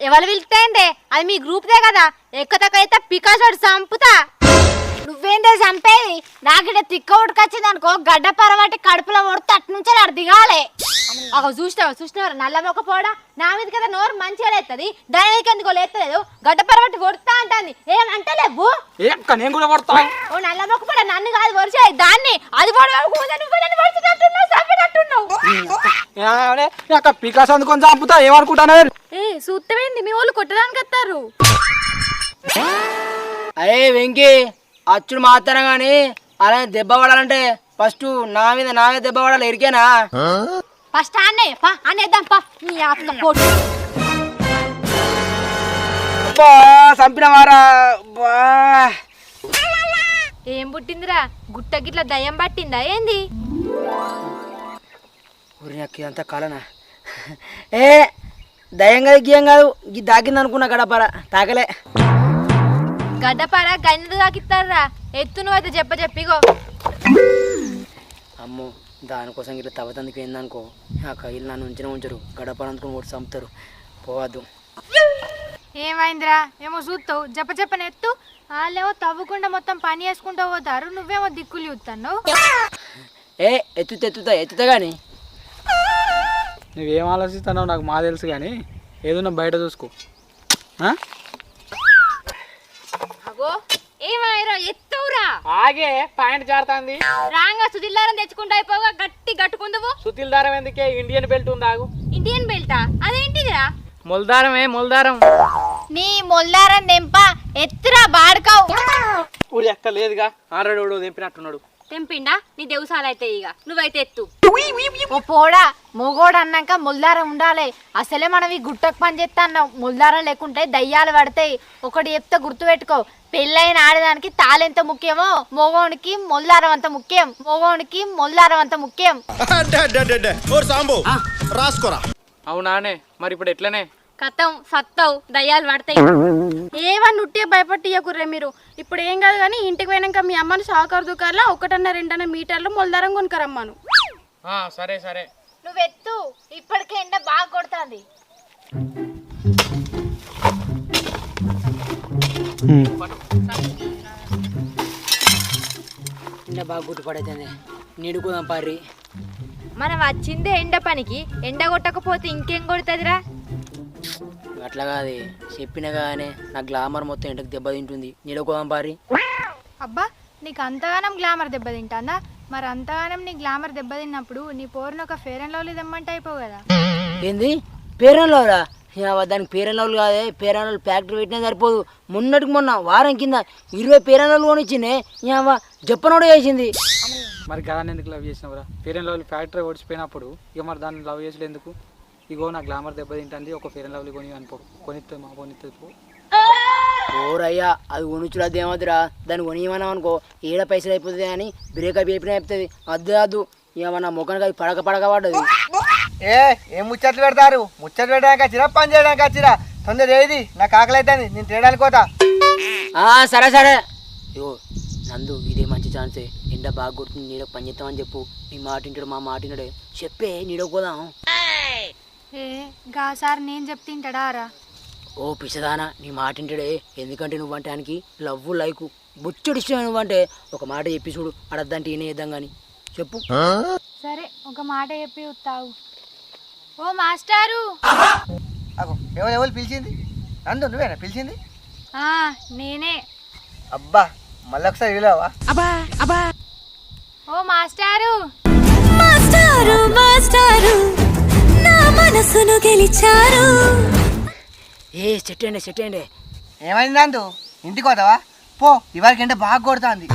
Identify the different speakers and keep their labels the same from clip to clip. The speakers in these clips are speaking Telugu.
Speaker 1: ఎవరు పిలుస్తాయంటే అది మీ గ్రూప్దే కదా. ఎక్కతకైతే పికాసోడు చంపుతా. నువ్వేందే చంపేది? నాకిట తిక్క ఉడకొచ్చింది అనుకో, గడ్డ పరవాటి కడుపులో కొడితే అట్నుంచి అక్కడ దిగాలి. ఒక చూసినావా నల్ల మొక్క పోడా నా మీద కదా నోరు మంచిగా లేస్తుంది, దాని మీదకి ఎందుకో లేస్తలేదు. గడ్డ పరవాటి కొడతా అంటాంది. ఏమంటే లేవు ఓ నల్ల మొక్క పోడా, నన్ను కాదు వరిసే దాన్ని. అది
Speaker 2: పికాస్ అందుకొని చంపుతా ఏమనుకుంటాను.
Speaker 1: ఏ సూత్తమేంది మీ వాళ్ళు కొట్టడానికి వస్తారు?
Speaker 3: అరే వెంకీ అచ్చుడు మాత్రం గాని అలా దెబ్బ పడాలంటే ఫస్ట్ నా మీద దెబ్బ పడాలి. ఎరికేనా?
Speaker 1: ఫస్ట్ అనేద్దాం పా. నీ ఆత్మ పోటు
Speaker 3: చంపిన వారా.
Speaker 1: ఏం పుట్టిందిరా? గుట్ట గిట్ల దయ్యం పట్టిందా ఏంది?
Speaker 3: ఊరి నాకు అంతా కాలనా? ఏ దయ్యం కాదు గీయం కాదు, ఇది దాకింది అనుకున్నా గడపర తాకలే.
Speaker 1: గడ్డపార గంజలు తాకిస్తారా? ఎత్తు నువ్వైతే చెప్పిగో.
Speaker 3: అమ్మో దానికోసం ఇట్లా తవ్వతందుకు ఏందనుకో, ఆ కయ్యలు నన్ను ఉంచరు. గడపర అందుకుని కొట్టి చంపుతారు. పోవద్దు.
Speaker 1: ఏమైందిరా? ఏమో చూస్తావు చెప్పని ఎత్తు. వాళ్ళేమో తవ్వకుండా మొత్తం పని చేసుకుంటూ పోతారు, నువ్వేమో దిక్కులు చూస్తాను.
Speaker 3: ఏ ఎత్తుతా కానీ
Speaker 2: నువ్వేం ఆలోచిస్తున్నావు నాకు మా తెలుసు, కానీ ఏదన్నా బయట చూసుకో.
Speaker 1: ఏమైరా ఎత్తవురా?
Speaker 2: ఆగే పాయింట్ జారుతాంది.
Speaker 1: రాంగా సుతిల్ దారం తెచ్చుకుంటా అయిపోగా గట్టి కట్టుకుందువు.
Speaker 2: సుతిల్ దారం ఎందుకే? ఇండియన్ బెల్ట్ ఉంది. ఆగు.
Speaker 1: ఇండియన్ బెల్టా? అదేంటిదిరా?
Speaker 2: మొల్దారమే మొల్దారం.
Speaker 1: నీ మొల్దారం దెంప ఎత్తురా బాడుకావు.
Speaker 2: ఊరి ఎక్క లేదుగా, ఆల్రెడీ తెంపినట్టున్నాడు.
Speaker 1: తెంపిండా? నీ దేవసాలైతే ఇక నువ్వైతే ఎత్తు. ఓ పోడా, మొగోడు అన్నాక ముల్దారం ఉండాలి. అసలే మనం ఈ గుట్టకు పని చేస్తా అన్నాం. ముల్దారం లేకుంటే దయ్యాలు పడతాయి. ఒకటి చెప్తే గుర్తు పెట్టుకో, పెళ్ళైన ఆడదానికి తాళెంత ముఖ్యమో మొగోనికి మొల్దారం అంత ముఖ్యం.
Speaker 2: అవునానే? మరి ఇప్పుడు ఎట్లనే?
Speaker 1: కథం సత్తావు, దయ్యాలు పడతాయి. ఏమన్నా ఉట్టే భయపట్టియకుర్రే మీరు. ఇప్పుడు ఏం కాదు కానీ ఇంటికి పోయినాక మీ అమ్మని సాకర్ దుకాణంలో 1-2 మీటర్లు మొల్దారం కొనుకరమ్మాను.
Speaker 2: సరే సరే
Speaker 1: నువ్వెత్తు, ఇప్పటికే ఎండ బాగా కొడుతుంది.
Speaker 3: ఎండ బాగా గుర్తుపడైతుంది. నీడుకుందాం పారి.
Speaker 1: మనం వచ్చిందే ఎండ పనికి, ఎండ కొట్టకపోతే ఇంకేం కొడుతుందిరా?
Speaker 3: అట్లా కాదు, చెప్పిన కానీ నా గ్లామర్ మొత్తం ఎండకు దెబ్బతింటుంది. నీడుకోదాం పారి.
Speaker 1: అబ్బా, నీకు అంతగానం గ్లామర్ దెబ్బతింటానా? మరి అంతగానం నీ గ్లామర్ దెబ్బతిన్నప్పుడు నీ పోరును ఒక ఫేర్ అండ్ లవ్లీ దెమ్మంటే అయిపో కదా.
Speaker 3: ఏంది ఫేర్ అండ్ లవ్లా? దానికి ఫేర్ అండ్ లవ్లీ కాదే, ఫేర్ అండ్ లవ్లీ ఫ్యాక్టరీ పెట్టినా సరిపోదు. మొన్న వారం కింద 20 ఫేర్ అండ్ లవ్లీ కొనిచ్చిందే, జప్పనోడు చేసింది.
Speaker 2: మరి గదాన్ని ఎందుకు లవ్ చేసినవురా? ఫేర్ అండ్ లవ్లీ ఫ్యాక్టరీ ఓడిచిపోయినప్పుడు ఇక మరి దాన్ని లవ్ చేసలేదు ఎందుకు? ఇగో నా గ్లామర్ దెబ్బతింటుంది, ఒక ఫేర్ అండ్ లవ్లీ కొని అనుకో. కొనిస్తుంది
Speaker 3: ఓరయ్యా, అది కొనుచుడు అది ఏమవుతురా? దాన్ని కొనియమన్నాం అనుకో, ఏడ పైసలు అయిపోతుంది అని బ్రేకప్ అయిపోయినా చెప్తుంది. అద్దు ఏమన్నా ముఖానికి అది పడక పడ్డది.
Speaker 4: ఏం ముచ్చట్లు పెడతారు? ముచ్చట్లు పెట్టడానికి వచ్చిరా, పని చేయడానికి వచ్చిరా? తొందర ఏది, నాకు ఆకలి అవుతుంది, నేను తినడానికి పోతా.
Speaker 3: సరే ఇగో నందు, ఇదే మంచి ఛాన్సే. ఎండ బాగా కొడుతుంది, నీడకు పని చేస్తామని చెప్పు. నీ మాట వింటాడు, మా మాట వింటాడే. చెప్పే నీడకు పోదాం.
Speaker 1: గాసారి నేను చెప్తింటాడా రా?
Speaker 3: ఓ పిచ్చదానా, నీ మాట వింటాడే. ఎందుకంటే నువ్వంటే ఆయనకి లవ్వు లైకు బొచ్చుడు ఇష్టం. నువ్వంటే ఒక మాట చెప్పి చూడు, అడద్దంటే ఈయన చేద్దాం కానీ. చెప్పు.
Speaker 1: సరే, ఒక మాట చెప్పి ఉత్తావు. ఓ మాస్టారు.
Speaker 4: ఎవరు పిలిచింది? నందు నువ్వేనా పిలిచింది?
Speaker 1: నేనే.
Speaker 4: అబ్బా, మళ్ళొకసారి విలువా?
Speaker 1: ఓ మాస్టారు.
Speaker 5: నా మనసును గెలిచారు.
Speaker 3: సెట్ అయ్యండి.
Speaker 4: ఏమైంది నందు? ఇంటికి పోతావా? పో, ఇవాళకి ఎండ బాగా కొడుతుంది.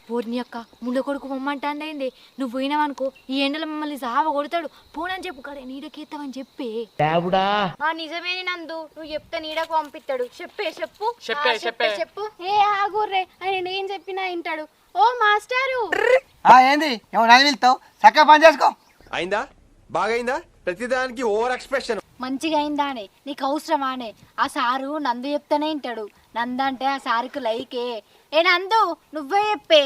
Speaker 1: పోర్ని అక్క ముండ కొడుకు మమ్మంటాంది. నువ్వు పోయినావనుకో ఈ ఎండలో మమ్మల్ని సావ కొడతాడు. పోనని చెప్పు కడే, నీడకేస్తావని చెప్పి. నిజమే నందు, నువ్వు చెప్తే నీడకు పంపిస్తాడు. చెప్పు. ఏ ఆగుర్రే, ఆయన ఏం చెప్పినా వింటాడు. ఓ మాస్టారు.
Speaker 4: ఏంది ఏమో నన్ను పిలుస్తావు? చక్కగా పని చేసుకో.
Speaker 6: అయిందా? బాగైందా? ప్రతిదానికి ఓవర్ ఎక్స్ప్రెషన్.
Speaker 1: మంచిగా అయిందానే, నీకు అవసరమానే? ఆ సారు నందు చెప్తానే వింటాడు. నందంటే ఆ సారుకు లైకే. ఏ నందు, నువ్వే చెప్పే.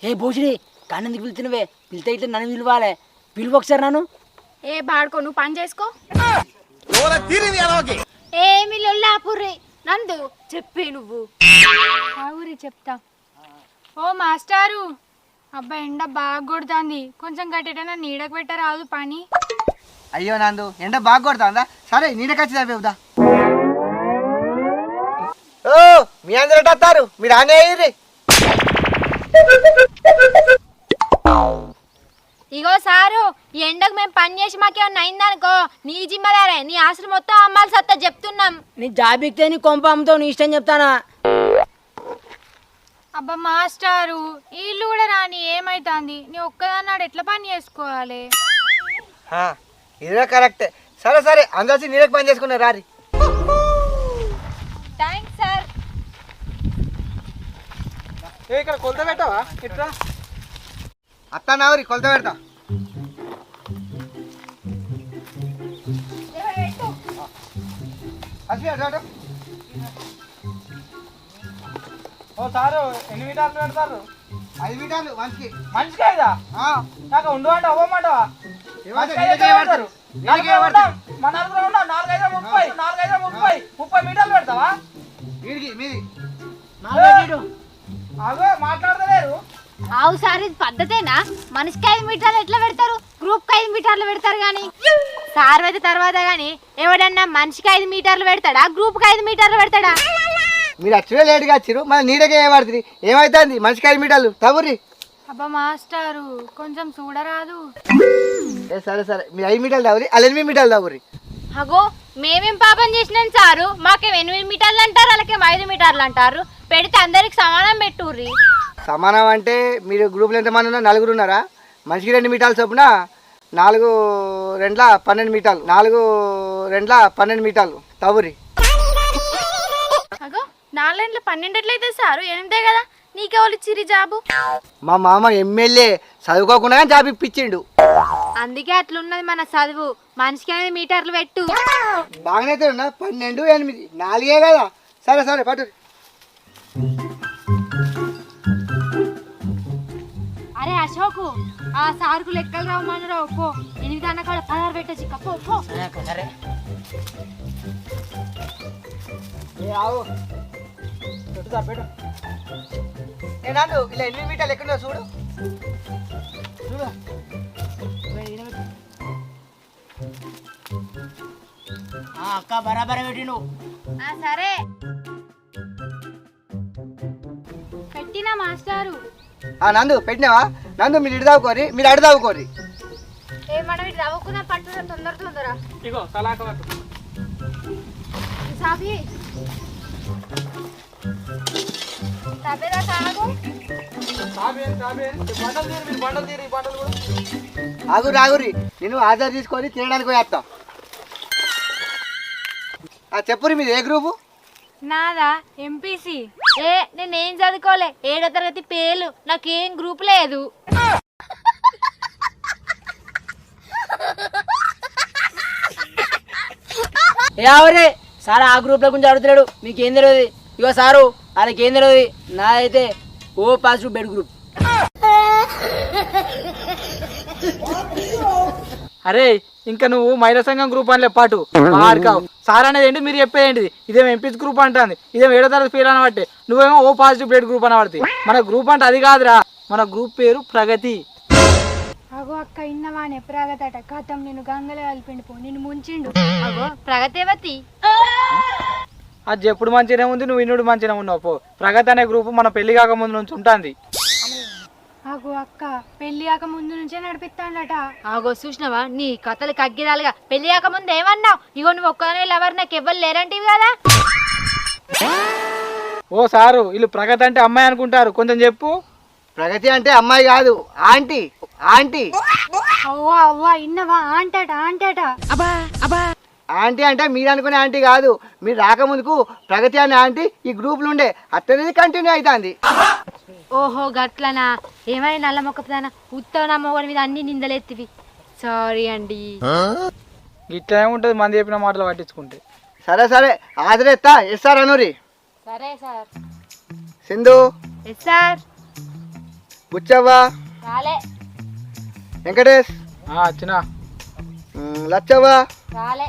Speaker 3: ఏ భోజుడి, కానీ ఎందుకు పిలుతున్నవే? పిలితే ఇట్లా నన్ను పిలవాలి. పిలువు ఒకసారి నన్ను.
Speaker 1: ఏ బాడుకో, నువ్వు పని చేసుకో. ఏమి లొల్లాపుర్రి నందు చెప్పే నువ్వు.
Speaker 7: ఊరి చెప్తా. ఓ మాస్టారు, అబ్బా ఎండ బాగా కొడుతుంది, కొంచెం గట్టేటైనా నీడకు పెట్టరాదు పని.
Speaker 4: అయ్యో నందు ఎండ బాగా కొడుతుందా? సరే నీడకొచ్చి చదివేవుదా. ఓ మీ అందరూ వస్తారు, మీరు ఆనే అయ్యి.
Speaker 1: ఇగో సారు, ఈ ఎండకు మేము పని చేసి మాకేమన్నా అయిందనుకో నీ జిమ్మదారే, నీ ఆశలు మొత్తం అమ్మాల్సి వస్తా చెప్తున్నాం.
Speaker 3: నీ జాబ్ ఎక్కితే నీ కొంప అమ్ముతావు, నీ ఇష్టం చెప్తానా.
Speaker 7: అబ్బా మాస్టారు, ఇల్లు కూడా రాని ఏమైతుంది, నీ ఒక్కదన్నాడు ఎట్లా పని చేసుకోవాలి?
Speaker 4: ఇదే కరెక్టే. సరే సరే అందరూ నీడకు పని చేసుకున్నారు రారి.
Speaker 1: Thanks sir.
Speaker 2: ఇక్కడ కొలత పెట్టావా? ఇట్లా
Speaker 4: అత్త నావరి కొలత పెడతా.
Speaker 2: ఓ సారు ఎన్ని మీటర్లు పెడతారు?
Speaker 4: 5 మీటర్లు మనిషికి.
Speaker 2: మనిషికి ఐదా? నాకు ఉండు అంటే అవ్వమంటావా?
Speaker 4: ఏమంటే
Speaker 2: మనిషికి
Speaker 4: నీడకే
Speaker 2: ఐదు
Speaker 4: పడతారు.
Speaker 2: పెడతారు.
Speaker 4: నీడకే
Speaker 2: నలుగురు
Speaker 4: పడతారు.
Speaker 2: ఉన్నాం. మన నలుగురు ఉన్నాం. 4 5 30 30 మీటర్లు పెడతావా?
Speaker 4: వీడికి మీది.
Speaker 2: అగో మాట్లాడతలేరు.
Speaker 1: అవు సార్, ఇది పద్ధతేనా? మనిషికి 5 మీటర్లు ఎట్లా పెడతారు? గ్రూప్ కి 5 మీటర్లు పెడతారు గాని. సార్ అయితే తర్వాత గాని ఎవడన్నా మనిషికి 5 మీటర్లు పెడతాడా, గ్రూప్ కి 5 మీటర్లు పెడతాడా?
Speaker 4: మీరు వచ్చే లేట్గా వచ్చారు, మళ్ళీ నీడకే పడుతుంది. ఏమవుతుంది? మనిషికి 5 మీటర్లు తవ్వుర్రి.
Speaker 7: అబ్బా మాస్టారు, కొంచెం చూడరాదు.
Speaker 4: సరే సరే మీ 5 మీటర్లు తవ్వురి, 8 మీటర్లు తవ్వురి.
Speaker 1: అగో మేమేం పాపం చేసినాం సారు, మాకేం 8 మీటర్లు అంటారు, వాళ్ళకేం 5 మీటర్లు అంటారు. పెడితే అందరికి సమానం పెట్టుర్రి.
Speaker 4: సమానం అంటే మీరు గ్రూప్లో ఎంతమంది ఉన్నారు? 4 ఉన్నారా? మనిషికి 2 మీటర్లు చొప్పున 4 2 12 మీటర్లు, 4 2 12 మీటర్లు తవ్వురి.
Speaker 7: అగో 4 12 ఎట్లయితే సారు, 8 కదా. నీకెవరు ఇచ్చిరి జాబు?
Speaker 4: మా మామ ఎమ్మెల్యే చదువుకోకుండా జాబ్ ఇప్పించిండు.
Speaker 1: అందుకే అట్లున్నది మన చదువు. మనిషికి 5 మీటర్లు పెట్టు.
Speaker 4: బాగానైతే ఉన్నా 12 8 4 కదా. సరే సరే పట్టు.
Speaker 1: అరే అశోకు, ఆ సార్కు లెక్కలు రావమన్నారా? పో 8 అన్న కూడా 16 పెట్టచ్చు. పో పో.
Speaker 3: సరే
Speaker 4: ఇలా 8 మీటర్లు ఎక్కడో చూడు. చూడు
Speaker 3: అక్క బరాబర్ పెట్టిను.
Speaker 1: సరే పెట్టినా మాస్టారు.
Speaker 4: నందు పెట్టినావా? నందు మీరు ఇటు దావుకోరి, మీరు అడు దావుకోరి.
Speaker 1: ఏమన్నా ఇటు నవ్వుకున్నా పట్టురా తొందర.
Speaker 2: ఇగో సలాక పట్టు.
Speaker 1: సాబి తబేరా కాగు.
Speaker 2: బండలు తీరి బండలు కూడా.
Speaker 4: ఆగురి నేను ఆధార్ తీసుకొని తినడానికి వేస్తా. చెప్పురి మీరు ఏ గ్రూపు?
Speaker 7: నాదా ఎంపీసీ.
Speaker 1: నేనేం చదువుకోలే, 7వ తరగతి పేలు, నాకేం గ్రూప్ లేదు.
Speaker 3: ఎవరే సార్ ఆ గ్రూప్లో గురించి అడుగుతున్నాడు, మీకేం తెలియదు. ఇగో సారు వాళ్ళకి ఏం తెలియదు, నాదైతే ఓ పాజిటివ్ బెడ్ గ్రూప్.
Speaker 2: అరే ఇంకా నువ్వు మహిళా సంఘం గ్రూప్ అని పాటు మార్కావు. సార్ అనేది ఏంటి, మీరు చెప్పేది ఇదేమో ఎంపీస్ గ్రూప్ అంటుంది, ఇదేమో 7వ తరగతి ఫెయిల్ అనబట్టి, నువ్వేమో ఓ పాజిటివ్ బ్లడ్ గ్రూప్ అనబడుతుంది. మన గ్రూప్ అంటే అది కాదురా, మన గ్రూప్ పేరు ప్రగతి.
Speaker 7: అగో అక్క ఇన్నవానే ప్రగతట కథం, నేను గంగలో కలిపిండిపో, నిన్ను ముంచిండు.
Speaker 1: అగో ప్రగతివతి.
Speaker 2: అది ఎప్పుడు మంచిగానే ఉంది, నువ్వు ఇన్నుడు మంచిగానే ఉన్నావు. పో ప్రగతి అనే గ్రూప్ మన పెళ్లి కాక ముందు నుంచి ఉంటుంది.
Speaker 7: అగో అక్క పెళ్లి కాక ముందు నుంచే నడిపిస్తాడట.
Speaker 1: ఆగో చూసినావా నీ కథలు కగ్గిదాలుగా. పెళ్లి కాక ముందు ఏమన్నావు? ఇగో నువ్వు ఒక్కనే లవర్, నాకు ఎవ్వరు లేరంటివి కదా.
Speaker 2: ఓ సారు వీళ్ళు ప్రగతి అంటే అమ్మాయి అనుకుంటారు, కొంచెం చెప్పు.
Speaker 4: ప్రగతి అంటే అమ్మాయి కాదు, ఆంటీ. ఆంటీ
Speaker 7: అవ్వా అవ్వా ఇన్నవా? ఆంటట.
Speaker 4: ఆంటీ అంటే మీరు అనుకునే ఆంటీ కాదు. మీరు రాకముందుకు ప్రగతి అనే ఆంటీ ఈ గ్రూప్లు ఉండే, అట్లనే కంటిన్యూ అవుతుంది.
Speaker 1: ఓహో గట్లనా? ఏమైనా నల్ల మొక్కదానా, ఉత్తవ నా మొగని మీద అన్ని నిందలెత్తివి. సారీ అండి.
Speaker 2: ఇట్లా ఏముంటుంది మంది చెప్పిన మాటలు పట్టించుకుంటే.
Speaker 4: సరే సరే ఆదరేస్తా. Yes sir Anuri.
Speaker 1: సరే sir.
Speaker 4: Sindhu.
Speaker 1: Yes sir.
Speaker 4: Buchavva.
Speaker 1: రాలే.
Speaker 4: వెంకటేష్.
Speaker 2: వచ్చినా.
Speaker 4: లచ్చవ్వ.
Speaker 1: రాలే.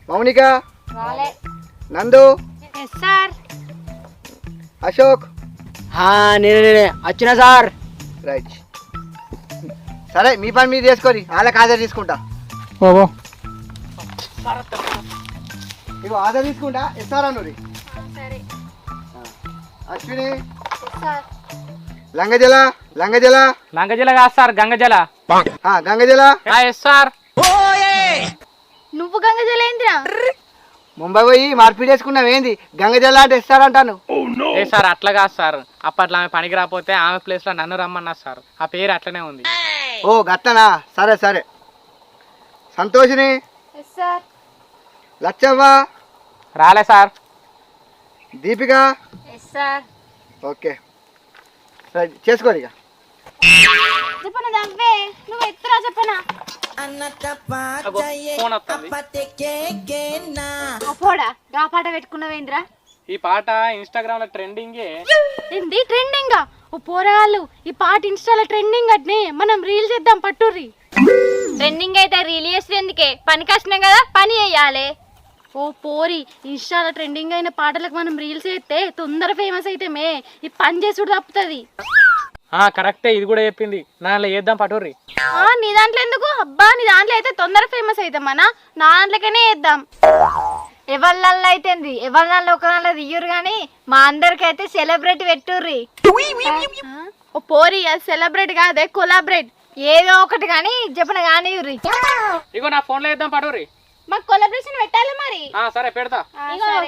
Speaker 4: మౌనిక,
Speaker 1: రాలే.
Speaker 4: నందు,
Speaker 7: ఎస్ సార్.
Speaker 4: అశోక్.
Speaker 3: నేనే వచ్చిన సార్.
Speaker 4: రైట్. సరే మీ పని మీరు చేసుకొని వాళ్ళకి ఆధార్ తీసుకుంటా.
Speaker 2: ఓ
Speaker 4: ఇగో ఆధార్ తీసుకుంటా. ఎస్ఆర్ అన్నది.
Speaker 1: సరే
Speaker 4: అశ్విని,
Speaker 1: సార్.
Speaker 4: లంగజల. లంగజల.
Speaker 2: లంగజల కాదు sir, Gangajala.
Speaker 4: Gangajala.
Speaker 2: Yes sir.
Speaker 1: నువ్వు గంగజలేంద్రా?
Speaker 4: ముంబై పోయి మార్పిడి చేసుకున్నావు ఏంది? గంగజల అంటే ఎస్ఆర్ అంటాను.
Speaker 2: ఏ సార్ అట్లా కాదు సార్, అప్పట్లో ఆమె పనికి రాకపోతే ఆమె ప్లేస్ లో నన్ను రమ్మన్నా సార్, ఆ పేరు అట్లనే ఉంది.
Speaker 4: ఓ గట్టనా, సరే సరే. Santoshini,
Speaker 1: yes sir.
Speaker 4: లచ్చవ్వ,
Speaker 2: రాలే sir.
Speaker 4: Deepika.
Speaker 1: Yes sir.
Speaker 4: Okay right, చేసుకోరు ఇక.
Speaker 1: చెప్పనా దాంపే నువ్వు ఎత్తురా చెప్పనా.
Speaker 2: ఫోన్ వస్తుంది.
Speaker 1: అపోడా గా పాట పెట్టుకున్నావేంద్రా?
Speaker 2: ఈ పాట ఇన్స్టాగ్రామ్ లో ట్రెండింగ్.
Speaker 1: ఏంది ట్రెండింగ్? ఓ పోరగాళ్ళు ఈ పాట ఇన్స్టాలో ట్రెండింగ్ అట్నే మనం రీల్ చేద్దాం పట్టుర్రి. ట్రెండింగ్ అయితే రీల్ చేస్తే ఎందుకే, పని కష్టం కదా, పని చేయాలి. ఓ పోరి, ఇన్స్టాలో ట్రెండింగ్ అయిన పాటలకు మనం రీల్స్ చేస్తే తొందర ఫేమస్ అయితే మే ఈ పని చేసుడు తప్పుతుంది.
Speaker 2: కరెక్టే, ఇది కూడా చెప్పింది. నాలో చేద్దాం పట్టుర్రి.
Speaker 1: నీ దాంట్లో ఎందుకు అబ్బా, నీ దాంట్లో అయితే తొందర ఫేమస్ అవుతామన్నా, నా దాంట్లోకనే చేద్దాం. ఎవరిలో అయితే ఎవరిలో ఒకరిలో దియ్యురు కానీ మా అందరికైతే సెలబ్రేట్ పెట్టుర్రి. ఓ పోరి, అది సెలబ్రేట్ కాదే కొలాబరేట్, ఏదో ఒకటి కానీ చెప్పిన కానీ
Speaker 2: ఇగో నా ఫోన్ లో చేద్దాం పట్టుర్రి.
Speaker 1: మాకు కొలాబరేషన్ పెట్టాలి మరి.
Speaker 2: సరే పెడతా.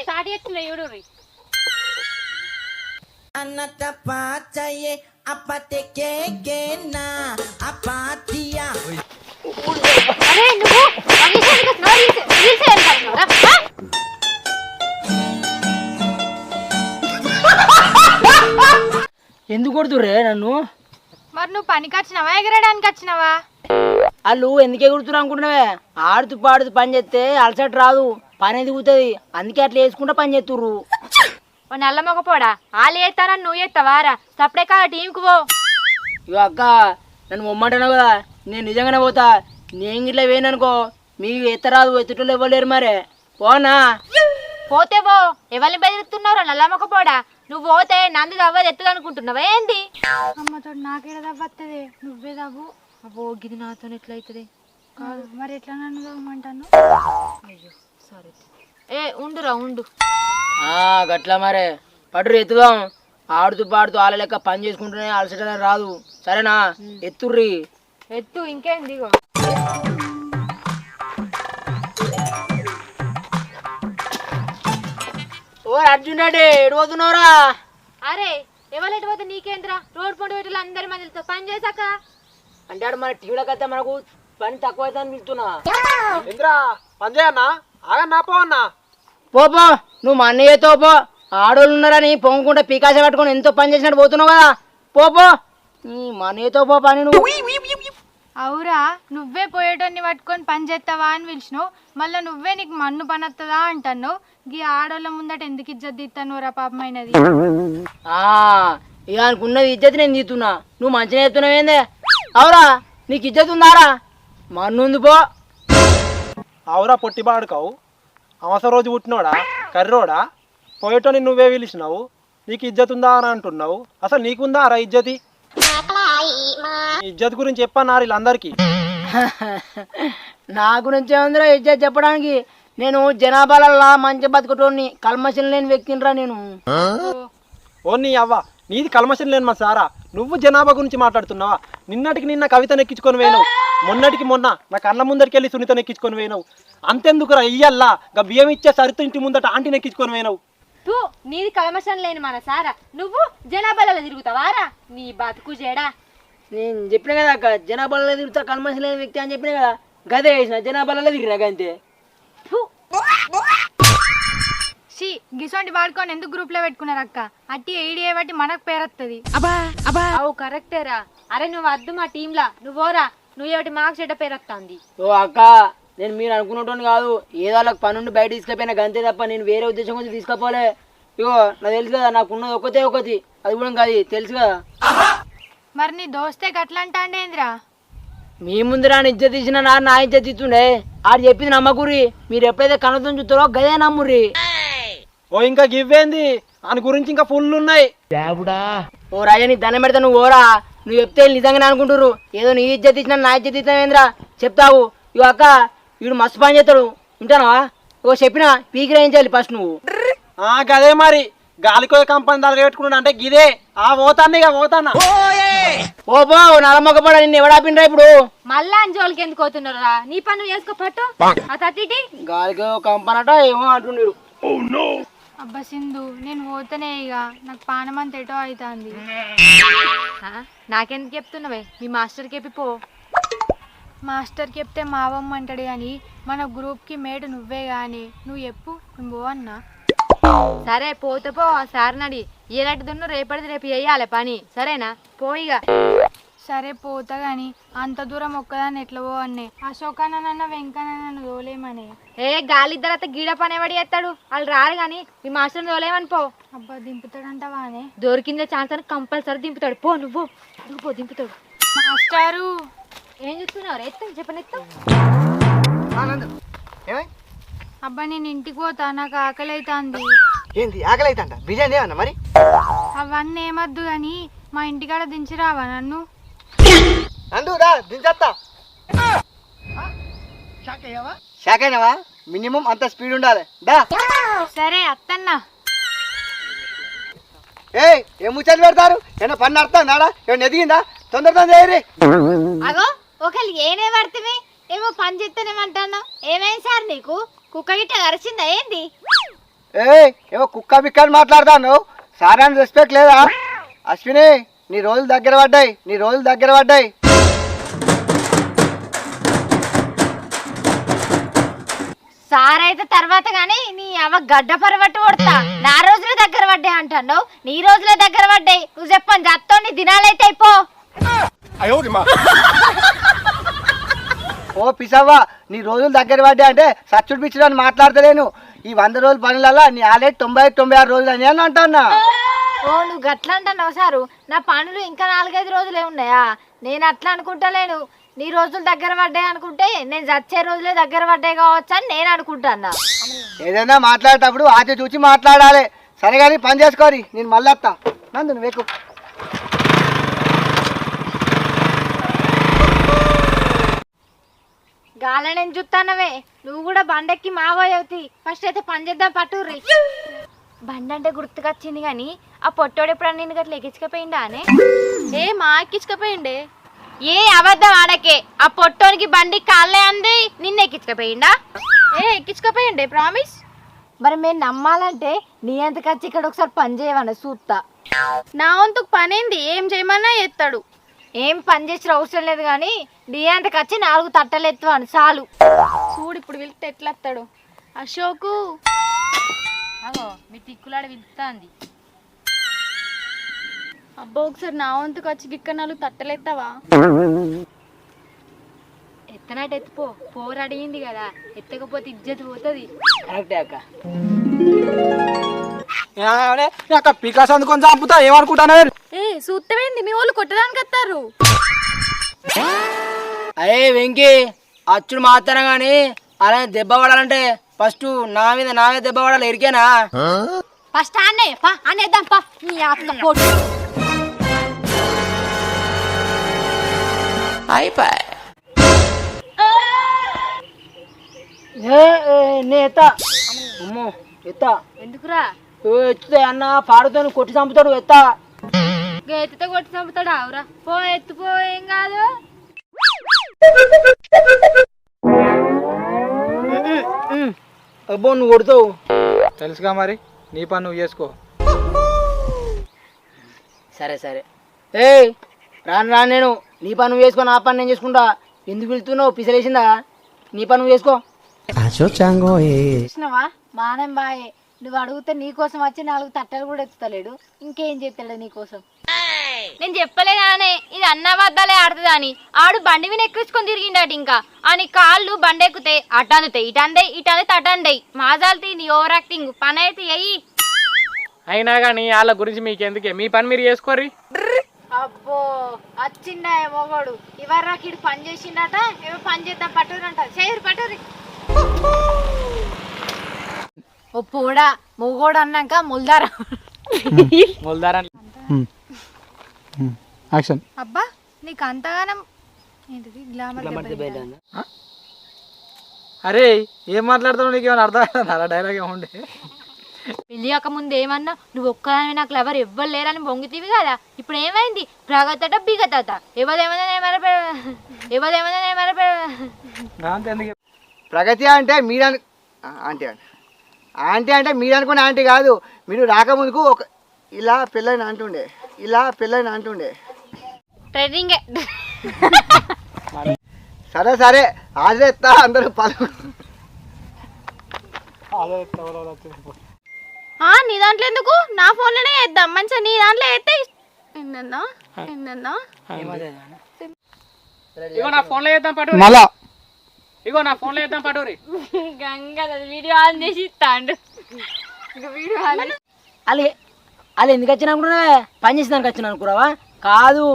Speaker 1: స్టార్ట్ చేస్తున్నా చూడుర్రి. అరే నువ్వు
Speaker 3: ఎందుకు కొడుతుర్రే నన్ను?
Speaker 7: మరి నువ్వు పనికి వచ్చినావా ఎగరడానికి వచ్చినావా?
Speaker 3: వాళ్ళు ఎందుకు ఎగురుతున్నారు అనుకుంటున్నావే? ఆడుతూ పాడుతూ పని చేస్తే అలసట రాదు, పని దిగుతుంది, అందుకే అట్లా వేసుకుంటా పని చేస్తుర్రు.
Speaker 1: నల్ల మొగపోడా వాళ్ళు చేస్తానని నువ్వు చేస్తావారా? సపడే కా టీంకు పో.
Speaker 3: ఇక అక్క నన్ను పొమ్మంటున్నావు కదా, నేను నిజంగానే పోతా. నేను ఇట్లా వేయననుకో మీకు ఎత్తరాదు, ఎత్తుటోళ్ళు ఇవ్వలేరు మరే. పోనా?
Speaker 1: పోతే పో, ఎవరిని బెదిరిస్తున్నారో నల్ల మొగపోడా. నువ్వు పోతే నందు దవ్వది ఎత్తుగా అనుకుంటున్నావా ఏంది?
Speaker 7: అమ్మతో నాకేడ దవ్వత్తది, నువ్వే దవ్వు.
Speaker 1: అబ్బో గిది నాతో ఎట్లయితుంది?
Speaker 7: కాదు మరి ఎట్లా నన్ను దవ్వమంటాను?
Speaker 1: ఏ ఉండురా ఉండు.
Speaker 3: గట్లా మరే పట్టురు ఎత్తుదాం. ఆడుతూ పాడుతూ వాళ్ళ లెక్క పని చేసుకుంటూనే అలసట రాదు, సరేనా? ఎత్తుర్రి.
Speaker 1: ఎత్తు ఇంకేంది. ఇగో
Speaker 3: ఓ అర్జున్ రెడ్డి ఎడిపోతున్నావురా?
Speaker 1: అరే ఎవరు పోతే నీకేంద్రా, రోడ్ పండు పెట్టలు అందరి మందితో పని చేశాక
Speaker 3: అంటే ఆడు మన టీవీలోకి అయితే మనకు పని తక్కువ అవుతుంది అని పిలుతున్నా.
Speaker 2: ఇంద్రా పని చేయన్నా, ఆగన్నా పో అన్నా.
Speaker 3: పో నువ్వు మా అన్నయ్యతో పో. ఆడోళ్ళు ఉన్నారని పొంగకుండా పీకాస పట్టుకొని ఎంతో పని చేసినట్టు పోతున్నావు కదా, పో మా అన్నయ్యతో పో పని. నువ్వు
Speaker 7: అవురా, నువ్వే పోయేటోన్ని పట్టుకొని పని చేస్తావా అని పిలిచినావు, మళ్ళీ నువ్వే నీకు మన్ను పని వస్తుందా అంటాను. గీ ఆడోళ్ళ ముందట ఎందుకు ఇజ్జత్ తీస్తాను రా పాపమైనది.
Speaker 3: ఇక అనుకున్నది ఇజ్జత్ నేను తీస్తున్నా, నువ్వు మంచిగా చెప్తున్నావేందే? అవురా నీకు ఇజ్జత్ ఉందారా? మన్నుంది పో.
Speaker 8: అవురా పొట్టిబాడుకావు, అవసరం రోజు పుట్టినోడా కర్రోడా? పోయేటోని నువ్వే పిలిచినావు, నీకు ఇజ్జత్ ఉందా అని అంటున్నావు. అసలు నీకుందా రా ఇజ్జతి? ఇజ్జత్ గురించి చెప్పన్నారు వీళ్ళందరికీ.
Speaker 3: నా గురించి ఏముందిరా ఇజ్జత్ చెప్పడానికి? నేను జనాభాలల్లా మంచి బతుకుటోని, కల్మషం లేని వ్యక్తినిరా నేను.
Speaker 8: ఓ నీ అవ్వ, నీది కల్మషం లేని మా సారా, నువ్వు జనాభా గురించి మాట్లాడుతున్నావా? నిన్నటికి నిన్న కవితను ఎక్కించుకొని పోయినావు, మొన్నటికి మొన్న నా కళ్ళ ముందరికి వెళ్ళి సునీతను ఎక్కించుకొని పోయినావు. అంతెందుకురా ఇయ్యల్లా గా బియ్యం ఇచ్చే సరిత ఇంటి ముందట ఆంటీని ఎక్కించుకొని పోయినావు.
Speaker 1: నీది కల్మషం లేని మన సారా, నువ్వు జనాభాలలో తిరుగుతావారా? నీ బతుకు జేడా.
Speaker 3: నేను చెప్పిన కదా అక్క, జనాభాలలో తిరుగుతా కల్మషం లేని వ్యక్తి అని చెప్పిన కదా, గదే వేసిన జనాభాలలో తిరిగినా అంతే.
Speaker 7: షీ గిసోంటి వాడుకొని ఎందుకు గ్రూప్ లో పెట్టుకున్నారు అక్క? అట్టి ఏడి బట్టి మనకు పేరొత్తది.
Speaker 1: అవు కరెక్టేరా. అరే నువ్వు వద్దు మా టీంలా, నువ్వోరా, నువ్వు ఏమిటి మాకు చెడ్డ పేరు వస్తుంది.
Speaker 3: ఓ అక్క, నేను మీరు అనుకున్నట్టు కాదు, ఏదో వాళ్ళకి పనుండి బయట తీసుకుపోయినా గంతే తప్ప నేను వేరే ఉద్దేశం కొంచెం తీసుకుపోలే. ఇగో నాకు తెలుసు కదా, నాకున్నది ఒకటి, అది కూడా కాదు తెలుసు కదా.
Speaker 7: మరి నీ దోస్తే గట్లా అంటాండేంద్రా?
Speaker 3: మీ ముందు రాని ఇజ్జత్ తీసిన నా ఇజ్జత్ ఇస్తుండే ఆడు చెప్పింది నమ్మకూరి. మీరు ఎప్పుడైతే కనతో చూస్తారో గదే నమ్ముర్రి.
Speaker 8: ఓ ఇంకా గివ్వేంది దాని గురించి ఇంకా ఫుల్ ఉన్నాయి.
Speaker 3: ఓ రాజా నీ దండం పెడతా నువ్వు ఓరా. నువ్వు చెప్తే నిజంగానే అనుకుంటుర్రు ఏదో నీ ఇజ్జత్ ఇచ్చిన నా ఇజ్జత్ ఇస్తావేంద్రా చెప్తావు. ఇగో అక్క వీడు మస్తు పని చేస్తాడు వింటానవా? ఓ చెప్పినా పీకి రాయించాలి ఫస్ట్ నువ్వు.
Speaker 8: గదే మరి గాలికోయ కంపెనీ దగ్గర పెట్టుకున్నాడు అంటే గిదే పోతాను ఇక పోతానా.
Speaker 3: ఓ పో నలమొక్కపడ నిన్ను ఎవడాపినరా ఇప్పుడు?
Speaker 1: మళ్ళా అంజోలికి ఎందుకు పోతున్నారా? నీ పని నువ్వు చేసుకో పట్టు. ఆ తట్టిటి
Speaker 3: గాలికో కంపనట ఏమో అంటుండీడు.
Speaker 7: అబ్బా సింధు నేను పోతేనే ఇక నాకు పానమంత ఎటో అవుతుంది.
Speaker 1: నాకెందుకు చెప్తున్నావే? మీ మాస్టర్కి చెప్పి పో.
Speaker 7: మాస్టర్కి చెప్తే మావమ్మ అంటాడు కానీ మన గ్రూప్కి మేటు నువ్వే కానీ నువ్వు చెప్పు నువ్వు పో అన్నా.
Speaker 1: సరే పోతే పో. ఆ సార్ని అడి ఏలాంటి దున్ను రేపటిది రేపు వేయాలి పని సరేనా? పోయిగా.
Speaker 7: సరే పోతా కానీ అంత దూరం ఒక్కదాన్ని ఎట్లా పో అన్నే. అశోకన్న వెంకన్న తోలేమని.
Speaker 1: ఏ గాలి తర్వాత గీడ పని ఎవడి చేస్తాడు? వాళ్ళు రారు కానీ మీ మాస్టర్ని తోలేమని పో.
Speaker 7: అబ్బా దింపుతాడంటవా అని?
Speaker 1: దొరికిందే ఛాన్స్ అని కంపల్సరీ దింపుతాడు. పో నువ్వు పో దింపుతాడు.
Speaker 7: మాస్టారు
Speaker 1: ఏం చూస్తున్నావు? ఎత్తం చెప్పనెత్తం.
Speaker 4: ఏమై
Speaker 7: అబ్బా నేను ఇంటికి పోతా నాకు ఆకలి అవుతుంది.
Speaker 4: ఏంది ఆకలి అవుతాంట? బిర్యానీ ఏమన్నా మరి?
Speaker 7: అవన్నీ ఏమద్దు కానీ మా ఇంటికాడ దించిరావా నన్ను?
Speaker 4: నందురా దించేస్తా. షాక్ అయినావా? మినిమం అంత స్పీడ్ ఉండాలి. దా
Speaker 7: సరే అత్తన్నా.
Speaker 4: ఏం ముచ్చట్లు పెడతారు? ఏమన్నా పని నడుతుందాడా? ఏమన్నా ఎదిగిందా? తొందరగా చేయరి.
Speaker 1: అగో ఒకళ్ళు ఏనే పడుతుంది ఏమో పని చేస్తేనేమంటాను. ఏమేం సార్ నీకు కుక్క గిట్ట కరిచిందా ఏంది?
Speaker 4: ఏమో కుక్క బిక్క అని మాట్లాడతాను. సార్ అని రెస్పెక్ట్ లేదా? అశ్విని నీ రోజులు దగ్గర పడ్డాయి, నీ రోజులు దగ్గర పడ్డాయి.
Speaker 1: సార్ అయితే తర్వాత గానీ నీ అవ గడ్డ పరవట్టు కొడతా. నా రోజులే దగ్గర పడ్డాయి అంటాను. నీ రోజులే దగ్గర పడ్డాయి. నువ్వు చెప్పని జత్తో నీ దినాలైతే అయిపో.
Speaker 4: ఓ పిసవ్వా నీ రోజులు దగ్గర పడ్డాయి అంటే సచ్చుడు పిచ్చుడు అని మాట్లాడతలేను. ఈ 100 రోజుల పనులలో నీ ఆల్రెడీ 90-96 రోజులు అని అని అంటున్నా.
Speaker 1: ఓ నువ్వు గట్లా అంటున్నావు సారు. నా పనులు ఇంకా 4-5 రోజులే ఉన్నాయా? నేను అట్లా అనుకుంటలేను. నీ రోజులు దగ్గర పడ్డాయి అనుకుంటే నేను చచ్చే రోజులే దగ్గర పడ్డాయి కావచ్చు అని నేను అనుకుంటాన్నా.
Speaker 4: ఏదైనా మాట్లాడేటప్పుడు ఆచి చూచి మాట్లాడాలి. సరే కానీ పని చేసుకోరి. నేను మళ్ళీ వస్తా. నందు నువ్వు ఎక్కువ
Speaker 1: గాలని చూస్తానవే నువ్వు కూడా బండెక్కి మావోయవుతి. ఫస్ట్ అయితే పని చేద్దాం పట్టుర్రి. బండి అంటే గుర్తుకొచ్చింది కానీ ఆ పొట్టోడు ఎప్పుడన్నా నేను గట్లా ఎక్కించకపోయిందా అనే? ఏ మా ఎక్కించకపోయిండే. ఏ అబద్ధం ఆడకే. ఆ పొట్టోనికి బండి కాళ్ళే అంది నిన్న ఎక్కించకపోయిందా? ఏ ఎక్కించకపోయిండే ప్రామిస్. మరి మేము నమ్మాలంటే నీ అంతకు వచ్చి ఇక్కడ ఒకసారి పని చేయమని చూస్తా.
Speaker 7: నా వంతుకు పనేంది? ఏం చేయమన్నా ఎత్తాడు.
Speaker 1: ఏం పని చేసిన అవసరం లేదు కానీ నీ అంతకు వచ్చి 4 తట్టలు ఎత్తువాను చాలు.
Speaker 7: చూడు ఇప్పుడు వెళ్తే ఎట్లా వస్తాడు అశోకు.
Speaker 1: అగో మీ తిక్కులాడ పిలుస్తుంది.
Speaker 7: అబ్బా ఒకసారి నా వంతుకు వచ్చి గిక్క 4 తట్టలేస్తావా?
Speaker 1: ఎత్తనట్టు ఎత్తుపో. పోరు అడిగింది కదా, ఎత్తకపోతే ఇజ్జత్ పోతుంది.
Speaker 3: కరెక్టే అక్క.
Speaker 2: అక్క పికాస్ అందుకొని చంపుతా ఏమనుకుంటాను.
Speaker 7: ఏ సూత్తమేంది మీ వాళ్ళు కొట్టడానికి వస్తారు?
Speaker 3: అరే వెంకీ అచ్చుడు మాత్రం కానీ అలా దెబ్బ పడాలంటే ఫస్ట్ నా మీద దెబ్బ పడాలి. ఎరికేనా?
Speaker 1: ఫస్ట్ అన్నే పా అనేద్దాం పా. నీ ఆత్మ పోటు
Speaker 3: నే ఎత్తా. అమ్మో ఎత్తా.
Speaker 1: ఎందుకురా?
Speaker 3: ఎత్తుతాయి అన్న పాడుతో కొట్టి చంపుతాడు. ఎత్తా.
Speaker 1: ఎత్తుతో కొట్టి చంపుతాడా? అవురా పో ఎత్తుపో. ఏం కాదు.
Speaker 3: అబ్బో నువ్వు కొడుతావు.
Speaker 2: తెలుసుగా మరి నీ పని నువ్వు చేసుకో.
Speaker 3: సరే సరే. రాను నేను నీ పని నువ్వు చేసుకో, నా పని నేను చేసుకుంటా. ఎందుకు వెళ్తున్నావు? పిసలేసిందా? నీ పని నువ్వు చేసుకో.
Speaker 1: చూసినవా మానం బాయే. నువ్వు అడిగితే నీకోసం వచ్చి 4 తట్టలు కూడా ఎత్తుతలేడు. ఇంకేం చేస్తాడు నీకోసం? నేను చెప్పలేదానే ఇది అన్నబద్దాలే ఆడుతుంది అని. ఆడు బండి మీద ఎక్కించుకొని తిరిగిండట. ఇంకా అని కాళ్ళు బండి ఎక్కుతే అటు అందుతాయి, ఇటు అందే, ఇటు అందే, తట అందాయి. మాజాలతీ నీ ఓవర్ యాక్టింగ్. పని అయితే అయ్యి
Speaker 2: అయినా కానీ వాళ్ళ గురించి మీకెందుకే? మీ పని మీరు చేసుకోర్రి.
Speaker 1: అబ్బో వచ్చిండా మొగోడు ఇవర్రాకి ఇడు పని చేసిండట ఏమో పని చేద్దాం పట్టురంట చేయరు పట్టురి ఓ పోడా మొగోడు అన్నాక ముల్దారా
Speaker 2: మొల్దారా యాక్షన్.
Speaker 7: అబ్బా నీకు అంతగానం ఏంటిది గ్లామర్
Speaker 2: అరే ఏం మాట్లాడుతున్నావు, నీకు ఏమైనా అర్థం అవుతుందా డైలాగ్ ఏముండే?
Speaker 1: పెళ్ళి కాక ముందు ఏమన్నా నువ్వు ఒక్కదాని నాకు ఎవరు ఎవ్వరు లేరని పొంగితీవి కదా, ఇప్పుడు ఏమైంది ప్రగతట బిగతట
Speaker 2: అంతే ఎందుకు?
Speaker 4: ప్రగతి అంటే మీరు ఆంటీ ఆంటీ అంటే మీరు అనుకునే ఆంటీ కాదు. మీరు రాకముందుకు ఒక ఇలా పెళ్ళైన అంటుండే, ఇలా పెళ్ళైన అంటుండే.
Speaker 1: ట్రైనింగ్
Speaker 4: సరే సరే హాజరేస్తా అందరూ
Speaker 1: నీ దాంట్లో ఎందుకు నా ఫోన్లోనే వేద్దాం మంచిగా నీ దాంట్లో వేస్తే ఏంటన్నా
Speaker 2: ఇగో నా ఫోన్లో చేద్దాం పట్టు మళ్ళా, ఇగో నా ఫోన్లో చేద్దాం పట్టురి.
Speaker 1: గంగ వీడియో ఆన్ చేసి ఇస్తాండు వీడియో ఆన్
Speaker 3: వాళ్ళు ఎందుకు వచ్చిన అనుకున్నావే? పని చేసినానికి వచ్చిన అనుకున్నావా? కాదు,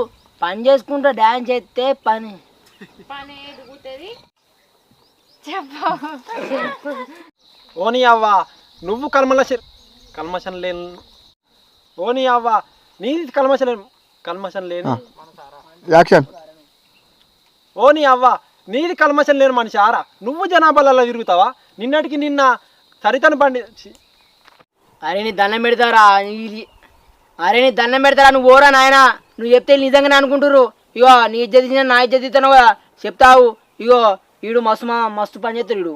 Speaker 3: పని చేసుకుంటూ డ్యాన్స్ చేస్తే పని
Speaker 1: ఎదుగుతుంది.
Speaker 8: ఓని అవ్వ నువ్వు కల్మషన్ లేను, ఓని అవ్వ నీది కల్మషన్ లేను,
Speaker 4: యాక్షన్.
Speaker 8: ఓని అవ్వ నీది కల్మషన్ లేని మనిషి ఆరా, నువ్వు జనాభాలలో తిరుగుతావా? నిన్నటికి నిన్న సరితను బండి
Speaker 3: అరే నీ దండం పెడతారా, అరే నీ దండం పెడతారా, నువ్వు ఓరా నాయన, నువ్వు చెప్తే నిజంగానే అనుకుంటుర్రు. ఇగో నీ ఇజ్జత్ ఇచ్చిన నా ఇజ్జత్ ఇస్తాను కదా చెప్తావు. ఇగో ఈడు మస్తు పని చేస్తాడు ఈడు.